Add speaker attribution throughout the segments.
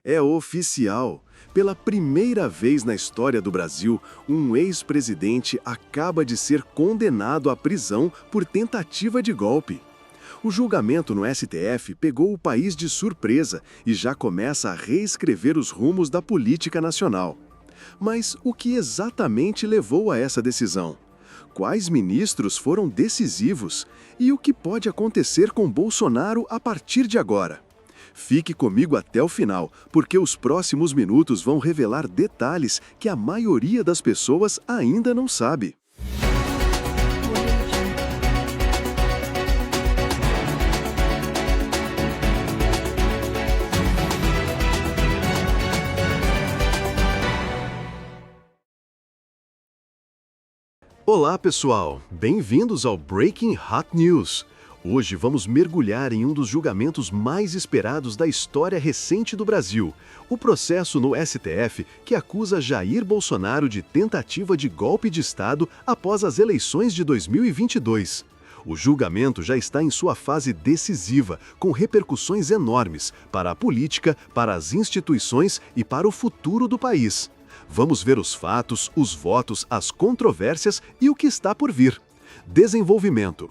Speaker 1: É oficial. Pela primeira vez na história do Brasil, um ex-presidente acaba de ser condenado à prisão por tentativa de golpe. O julgamento no STF pegou o país de surpresa e já começa a reescrever os rumos da política nacional. Mas o que exatamente levou a essa decisão? Quais ministros foram decisivos? E o que pode acontecer com Bolsonaro a partir de agora? Fique comigo até o final, porque os próximos minutos vão revelar detalhes que a maioria das pessoas ainda não sabe. Olá pessoal, bem-vindos ao Breaking Hot News. Hoje vamos mergulhar em um dos julgamentos mais esperados da história recente do Brasil, o processo no STF que acusa Jair Bolsonaro de tentativa de golpe de Estado após as eleições de 2022. O julgamento já está em sua fase decisiva, com repercussões enormes para a política, para as instituições e para o futuro do país. Vamos ver os fatos, os votos, as controvérsias e o que está por vir. Desenvolvimento.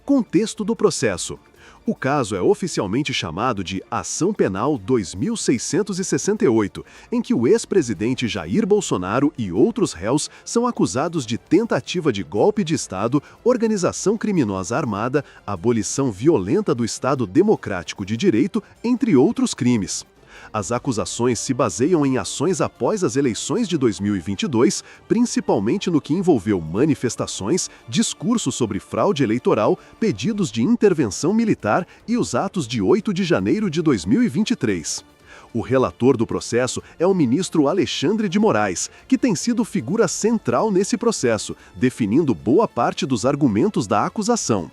Speaker 1: Contexto do processo. O caso é oficialmente chamado de Ação Penal 2668, em que o ex-presidente Jair Bolsonaro e outros réus são acusados de tentativa de golpe de Estado, organização criminosa armada, abolição violenta do Estado Democrático de Direito, entre outros crimes. As acusações se baseiam em ações após as eleições de 2022, principalmente no que envolveu manifestações, discursos sobre fraude eleitoral, pedidos de intervenção militar e os atos de 8 de janeiro de 2023. O relator do processo é o ministro Alexandre de Moraes, que tem sido figura central nesse processo, definindo boa parte dos argumentos da acusação.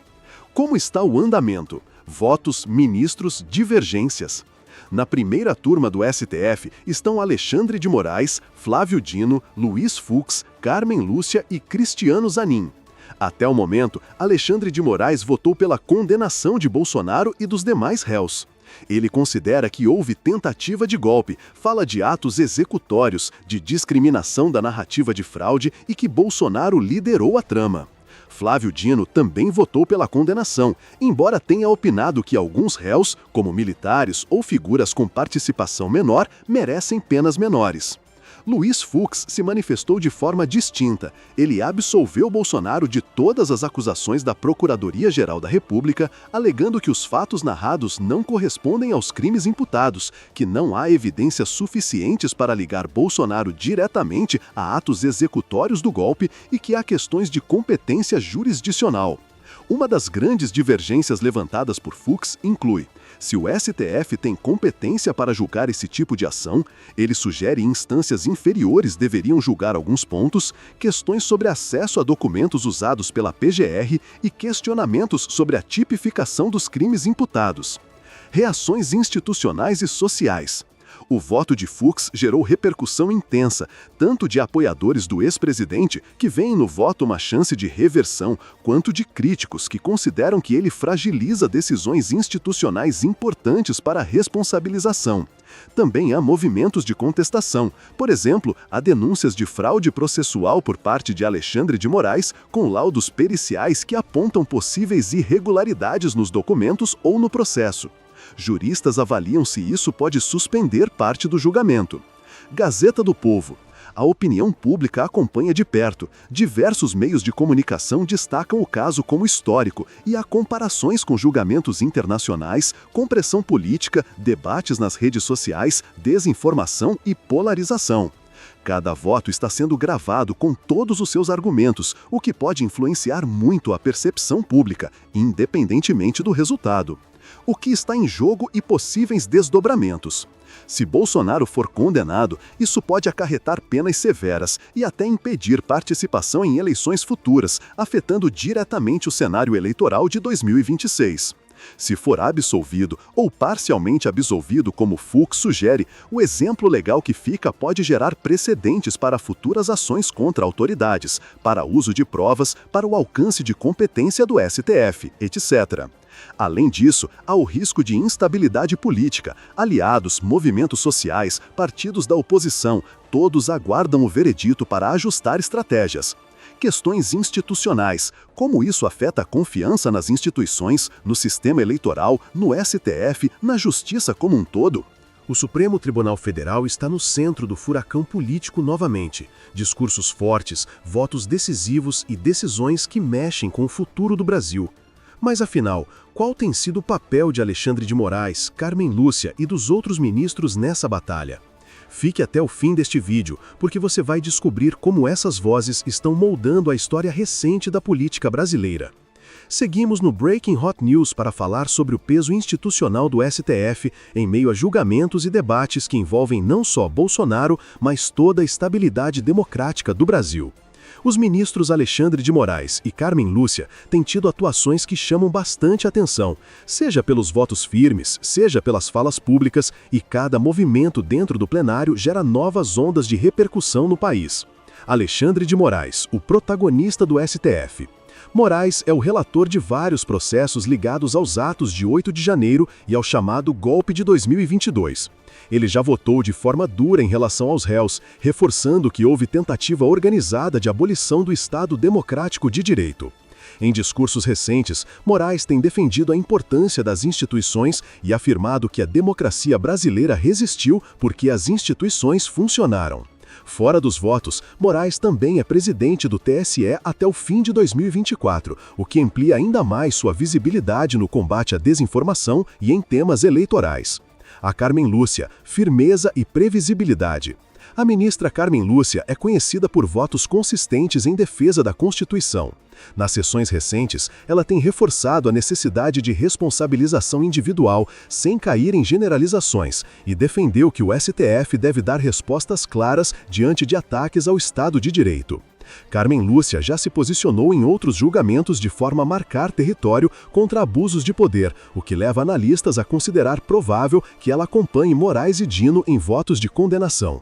Speaker 1: Como está o andamento? Votos, ministros, divergências. Na primeira turma do STF estão Alexandre de Moraes, Flávio Dino, Luiz Fux, Carmen Lúcia e Cristiano Zanin. Até o momento, Alexandre de Moraes votou pela condenação de Bolsonaro e dos demais réus. Ele considera que houve tentativa de golpe, fala de atos executórios, de discriminação da narrativa de fraude e que Bolsonaro liderou a trama. Flávio Dino também votou pela condenação, embora tenha opinado que alguns réus, como militares ou figuras com participação menor, merecem penas menores. Luiz Fux se manifestou de forma distinta. Ele absolveu Bolsonaro de todas as acusações da Procuradoria-Geral da República, alegando que os fatos narrados não correspondem aos crimes imputados, que não há evidências suficientes para ligar Bolsonaro diretamente a atos executórios do golpe e que há questões de competência jurisdicional. Uma das grandes divergências levantadas por Fux inclui: se o STF tem competência para julgar esse tipo de ação, ele sugere instâncias inferiores deveriam julgar alguns pontos, questões sobre acesso a documentos usados pela PGR e questionamentos sobre a tipificação dos crimes imputados. Reações institucionais e sociais. O voto de Fux gerou repercussão intensa, tanto de apoiadores do ex-presidente, que veem no voto uma chance de reversão, quanto de críticos que consideram que ele fragiliza decisões institucionais importantes para a responsabilização. Também há movimentos de contestação. Por exemplo, há denúncias de fraude processual por parte de Alexandre de Moraes, com laudos periciais que apontam possíveis irregularidades nos documentos ou no processo. Juristas avaliam se isso pode suspender parte do julgamento. Gazeta do Povo. A opinião pública acompanha de perto. Diversos meios de comunicação destacam o caso como histórico e há comparações com julgamentos internacionais, com pressão política, debates nas redes sociais, desinformação e polarização. Cada voto está sendo gravado com todos os seus argumentos, o que pode influenciar muito a percepção pública, independentemente do resultado. O que está em jogo e possíveis desdobramentos. Se Bolsonaro for condenado, isso pode acarretar penas severas e até impedir participação em eleições futuras, afetando diretamente o cenário eleitoral de 2026. Se for absolvido ou parcialmente absolvido, como Fux sugere, o exemplo legal que fica pode gerar precedentes para futuras ações contra autoridades, para uso de provas, para o alcance de competência do STF, etc. Além disso, há o risco de instabilidade política. Aliados, movimentos sociais, partidos da oposição, todos aguardam o veredito para ajustar estratégias. Questões institucionais. Como isso afeta a confiança nas instituições, no sistema eleitoral, no STF, na justiça como um todo? O Supremo Tribunal Federal está no centro do furacão político novamente. Discursos fortes, votos decisivos e decisões que mexem com o futuro do Brasil. Mas afinal, qual tem sido o papel de Alexandre de Moraes, Carmen Lúcia e dos outros ministros nessa batalha? Fique até o fim deste vídeo, porque você vai descobrir como essas vozes estão moldando a história recente da política brasileira. Seguimos no Breaking Hot News para falar sobre o peso institucional do STF em meio a julgamentos e debates que envolvem não só Bolsonaro, mas toda a estabilidade democrática do Brasil. Os ministros Alexandre de Moraes e Carmen Lúcia têm tido atuações que chamam bastante atenção, seja pelos votos firmes, seja pelas falas públicas, e cada movimento dentro do plenário gera novas ondas de repercussão no país. Alexandre de Moraes, o protagonista do STF. Moraes é o relator de vários processos ligados aos atos de 8 de janeiro e ao chamado golpe de 2022. Ele já votou de forma dura em relação aos réus, reforçando que houve tentativa organizada de abolição do Estado Democrático de Direito. Em discursos recentes, Moraes tem defendido a importância das instituições e afirmado que a democracia brasileira resistiu porque as instituições funcionaram. Fora dos votos, Moraes também é presidente do TSE até o fim de 2024, o que amplia ainda mais sua visibilidade no combate à desinformação e em temas eleitorais. A Carmen Lúcia, firmeza e previsibilidade. A ministra Carmen Lúcia é conhecida por votos consistentes em defesa da Constituição. Nas sessões recentes, ela tem reforçado a necessidade de responsabilização individual, sem cair em generalizações, e defendeu que o STF deve dar respostas claras diante de ataques ao Estado de Direito. Carmen Lúcia já se posicionou em outros julgamentos de forma a marcar território contra abusos de poder, o que leva analistas a considerar provável que ela acompanhe Moraes e Dino em votos de condenação.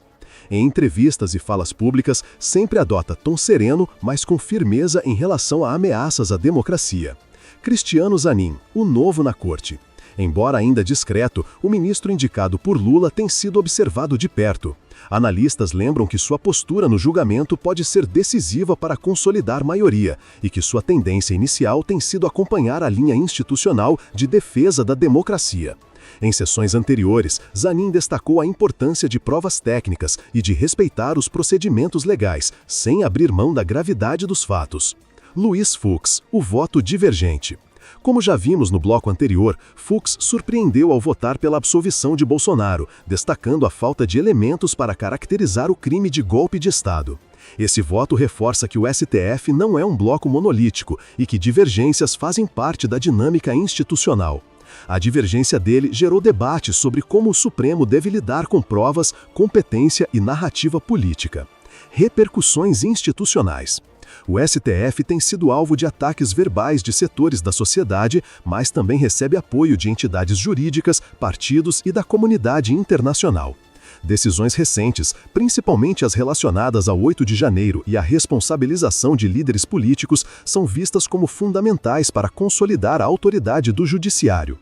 Speaker 1: Em entrevistas e falas públicas, sempre adota tom sereno, mas com firmeza em relação a ameaças à democracia. Cristiano Zanin, o novo na corte. Embora ainda discreto, o ministro indicado por Lula tem sido observado de perto. Analistas lembram que sua postura no julgamento pode ser decisiva para consolidar maioria e que sua tendência inicial tem sido acompanhar a linha institucional de defesa da democracia. Em sessões anteriores, Zanin destacou a importância de provas técnicas e de respeitar os procedimentos legais, sem abrir mão da gravidade dos fatos. Luiz Fux, o voto divergente. Como já vimos no bloco anterior, Fux surpreendeu ao votar pela absolvição de Bolsonaro, destacando a falta de elementos para caracterizar o crime de golpe de Estado. Esse voto reforça que o STF não é um bloco monolítico e que divergências fazem parte da dinâmica institucional. A divergência dele gerou debate sobre como o Supremo deve lidar com provas, competência e narrativa política. Repercussões institucionais. O STF tem sido alvo de ataques verbais de setores da sociedade, mas também recebe apoio de entidades jurídicas, partidos e da comunidade internacional. Decisões recentes, principalmente as relacionadas ao 8 de janeiro e à responsabilização de líderes políticos, são vistas como fundamentais para consolidar a autoridade do judiciário.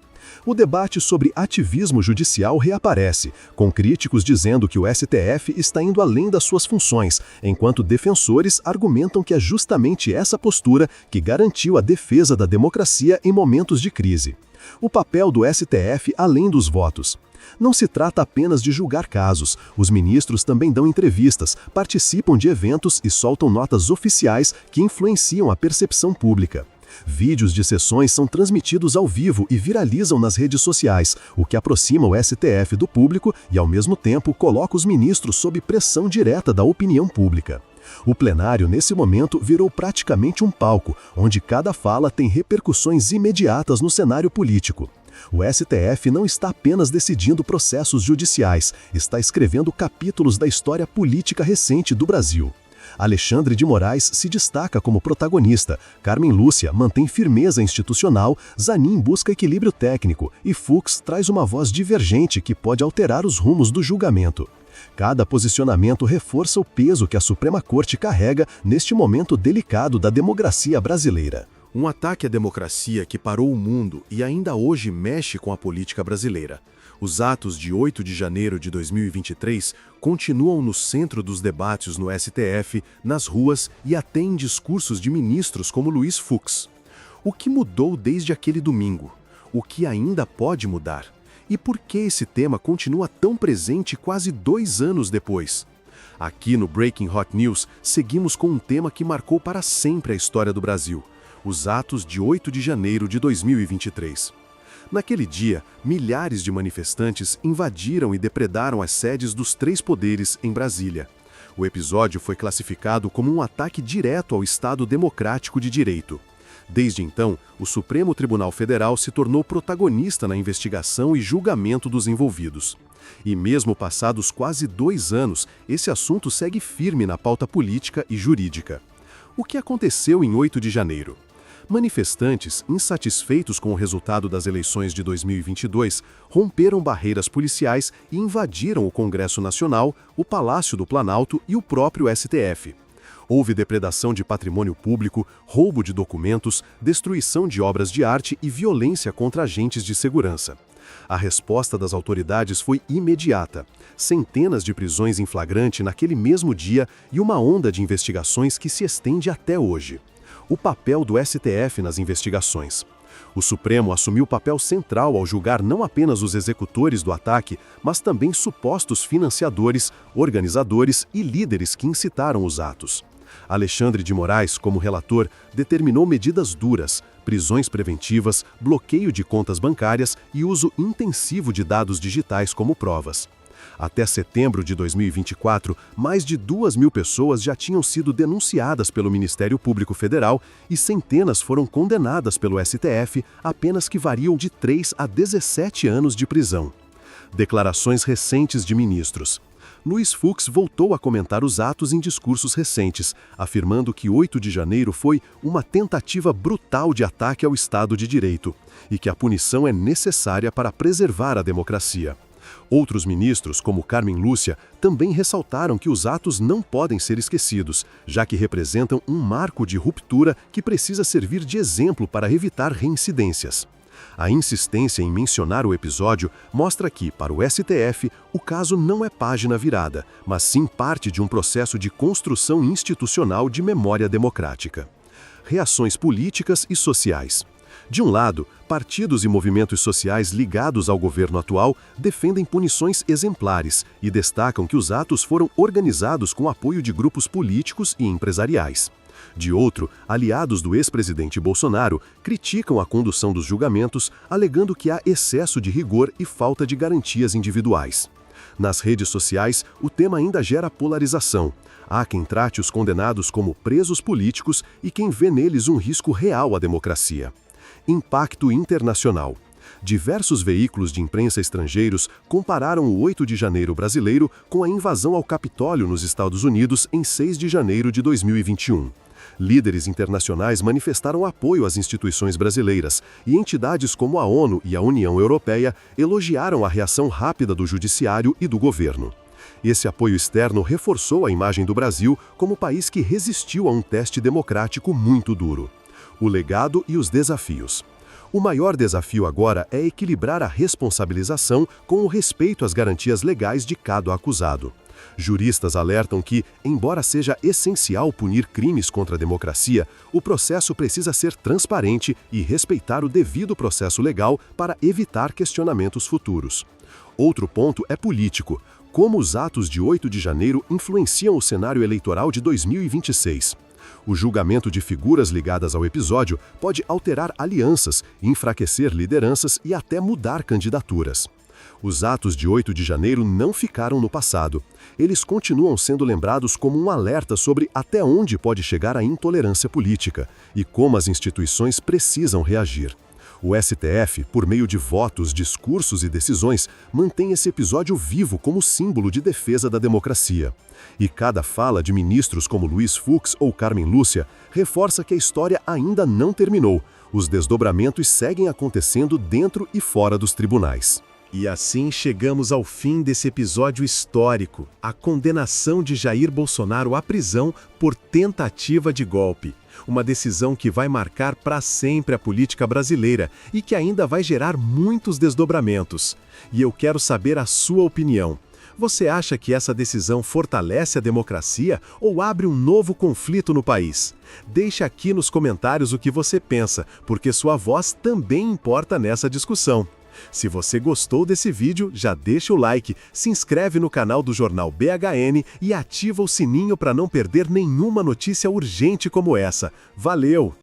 Speaker 1: O debate sobre ativismo judicial reaparece, com críticos dizendo que o STF está indo além das suas funções, enquanto defensores argumentam que é justamente essa postura que garantiu a defesa da democracia em momentos de crise. O papel do STF além dos votos. Não se trata apenas de julgar casos, os ministros também dão entrevistas, participam de eventos e soltam notas oficiais que influenciam a percepção pública. Vídeos de sessões são transmitidos ao vivo e viralizam nas redes sociais, o que aproxima o STF do público e, ao mesmo tempo, coloca os ministros sob pressão direta da opinião pública. O plenário, nesse momento, virou praticamente um palco, onde cada fala tem repercussões imediatas no cenário político. O STF não está apenas decidindo processos judiciais, está escrevendo capítulos da história política recente do Brasil. Alexandre de Moraes se destaca como protagonista, Carmen Lúcia mantém firmeza institucional, Zanin busca equilíbrio técnico e Fux traz uma voz divergente que pode alterar os rumos do julgamento. Cada posicionamento reforça o peso que a Suprema Corte carrega neste momento delicado da democracia brasileira. Um ataque à democracia que parou o mundo e ainda hoje mexe com a política brasileira. Os atos de 8 de janeiro de 2023 continuam no centro dos debates no STF, nas ruas e até em discursos de ministros como Luiz Fux. O que mudou desde aquele domingo? O que ainda pode mudar? E por que esse tema continua tão presente quase 2 anos depois? Aqui no Breaking Hot News, seguimos com um tema que marcou para sempre a história do Brasil: os atos de 8 de janeiro de 2023. Naquele dia, milhares de manifestantes invadiram e depredaram as sedes dos 3 poderes em Brasília. O episódio foi classificado como um ataque direto ao Estado democrático de direito. Desde então, o Supremo Tribunal Federal se tornou protagonista na investigação e julgamento dos envolvidos. E mesmo passados quase 2 anos, esse assunto segue firme na pauta política e jurídica. O que aconteceu em 8 de janeiro? Manifestantes, insatisfeitos com o resultado das eleições de 2022, romperam barreiras policiais e invadiram o Congresso Nacional, o Palácio do Planalto e o próprio STF. Houve depredação de patrimônio público, roubo de documentos, destruição de obras de arte e violência contra agentes de segurança. A resposta das autoridades foi imediata. Centenas de prisões em flagrante naquele mesmo dia e uma onda de investigações que se estende até hoje. O papel do STF nas investigações. O Supremo assumiu papel central ao julgar não apenas os executores do ataque, mas também supostos financiadores, organizadores e líderes que incitaram os atos. Alexandre de Moraes, como relator, determinou medidas duras, prisões preventivas, bloqueio de contas bancárias e uso intensivo de dados digitais como provas. Até setembro de 2024, mais de 2.000 pessoas já tinham sido denunciadas pelo Ministério Público Federal e centenas foram condenadas pelo STF a penas que variam de 3 a 17 anos de prisão. Declarações recentes de ministros. Luiz Fux voltou a comentar os atos em discursos recentes, afirmando que 8 de janeiro foi uma tentativa brutal de ataque ao Estado de Direito e que a punição é necessária para preservar a democracia. Outros ministros, como Carmen Lúcia, também ressaltaram que os atos não podem ser esquecidos, já que representam um marco de ruptura que precisa servir de exemplo para evitar reincidências. A insistência em mencionar o episódio mostra que, para o STF, o caso não é página virada, mas sim parte de um processo de construção institucional de memória democrática. Reações políticas e sociais. De um lado, partidos e movimentos sociais ligados ao governo atual defendem punições exemplares e destacam que os atos foram organizados com apoio de grupos políticos e empresariais. De outro, aliados do ex-presidente Bolsonaro criticam a condução dos julgamentos, alegando que há excesso de rigor e falta de garantias individuais. Nas redes sociais, o tema ainda gera polarização. Há quem trate os condenados como presos políticos e quem vê neles um risco real à democracia. Impacto internacional. Diversos veículos de imprensa estrangeiros compararam o 8 de janeiro brasileiro com a invasão ao Capitólio nos Estados Unidos em 6 de janeiro de 2021. Líderes internacionais manifestaram apoio às instituições brasileiras e entidades como a ONU e a União Europeia elogiaram a reação rápida do judiciário e do governo. Esse apoio externo reforçou a imagem do Brasil como país que resistiu a um teste democrático muito duro. O legado e os desafios. O maior desafio agora é equilibrar a responsabilização com o respeito às garantias legais de cada acusado. Juristas alertam que, embora seja essencial punir crimes contra a democracia, o processo precisa ser transparente e respeitar o devido processo legal para evitar questionamentos futuros. Outro ponto é político. Como os atos de 8 de janeiro influenciam o cenário eleitoral de 2026? O julgamento de figuras ligadas ao episódio pode alterar alianças, enfraquecer lideranças e até mudar candidaturas. Os atos de 8 de janeiro não ficaram no passado. Eles continuam sendo lembrados como um alerta sobre até onde pode chegar a intolerância política e como as instituições precisam reagir.
Speaker 2: O STF, por meio de votos, discursos e decisões, mantém esse episódio vivo como símbolo de defesa da democracia. E cada fala de ministros como Luiz Fux ou Carmen Lúcia reforça que a história ainda não terminou. Os desdobramentos seguem acontecendo dentro e fora dos tribunais.
Speaker 1: E assim chegamos ao fim desse episódio histórico, a condenação de Jair Bolsonaro à prisão por tentativa de golpe. Uma decisão que vai marcar para sempre a política brasileira e que ainda vai gerar muitos desdobramentos. E eu quero saber a sua opinião. Você acha que essa decisão fortalece a democracia ou abre um novo conflito no país? Deixe aqui nos comentários o que você pensa, porque sua voz também importa nessa discussão. Se você gostou desse vídeo, já deixa o like, se inscreve no canal do Jornal BHN e ativa o sininho para não perder nenhuma notícia urgente como essa. Valeu!